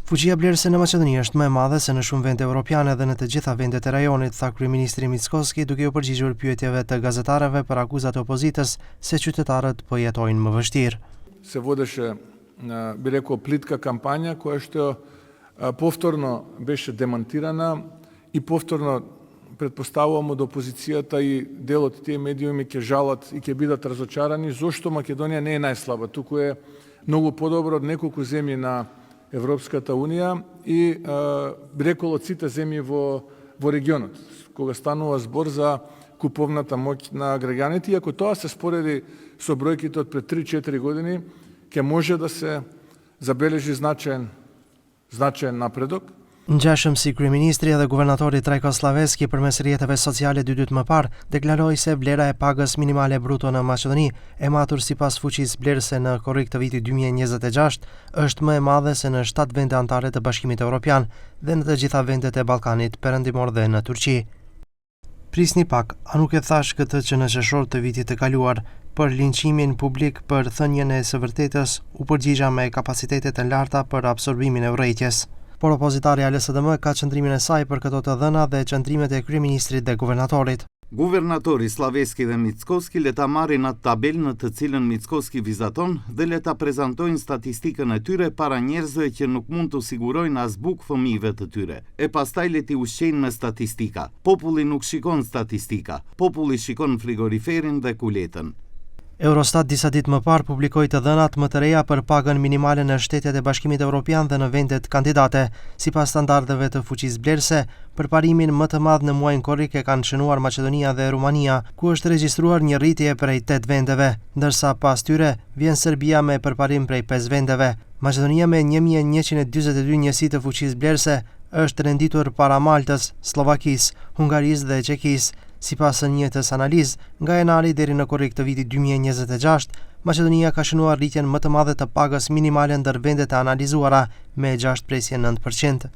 Fuqia blerëse në Maqedoni është më e madhe se në shumë vende evropiane dhe në të gjitha vendet e rajonit, tha kryeministri Mickoski, duke u përgjigjur pyetjeve të gazetarëve për akuzat e opozitës se qytetarët po jetojnë më vështirë. Se водеше, би рекao, плитка кампања која што повторно беше демонтирана и повторно предпоставувам од опозицијата и дел од тие медиуми ќе жалат и ќе бидат разочарани зошто Македонија не е најслаба, туку е многу подобро од неколку земји на Европската Унија и би рекол од сите земји во регионот, кога станува збор за куповната моќ на граѓаните, и ако тоа се спореди со бројките од пред 3-4 години, ќе може да се забележи значаен напредок. Ngjashëm si kryeministri edhe guvernatori Trajko Slaveski përmes rrjeteve sociale dy ditë më parë deklaroi se vlera e pagës minimale bruto në Maqedoni, e matur sipas fuqisë blerëse në korrik të vitit 2026, është më e madhe se në 7 vende anëtare të Bashkimit Evropian dhe në të gjitha vendet e Ballkanit Perëndimor dhe në Turqi. Prisni pak, a nuk e thash këtë që në qershor të vitit të kaluar, për linqimin publik për thënien e së vërtetës, u përgjigja me kapacitetet e larta për absorbimin e urrëties. Por opozitarja LSDM ka qëndrimin e saj për këto të dhëna dhe qëndrimet e kryeministrit dhe guvernatorit. Guvernatori Slaveski dhe Mickoski le ta marrin atë tabelë në të cilën Mickoski vizaton dhe le ta prezantojnë statistikën e tyre para njerëzve që nuk mund të sigurojnë as buk fëmijëve të tyre. E pastaj le t'i ushqejnë me statistika. Populli nuk shikon statistika, populli shikon frigoriferin dhe kuletën. Eurostat disa ditë më parë publikoi të dhënat më të reja për pagën minimale në shtetet e Bashkimit Evropian dhe në vendet kandidate. Sipas standardeve të fuqisë blerëse, përparimin më të madh në muajin korrik e kanë shënuar Maqedonia dhe Rumania, ku është regjistruar një rritje prej 8 vendeve, ndërsa pas tyre vjen Serbia me përparim prej 5 vendeve. Maqedonia me 1142 njësi të fuqisë blerëse është renditur para Maltës, Slovakisë, Hungarisë dhe Çekisë. Sipas së njëjtës analizë, nga janari deri në korrik të vitit 2026, Maqedonia ka shënuar rritjen më të madhe të pagës minimale ndër vendet e analizuara me 6.9%.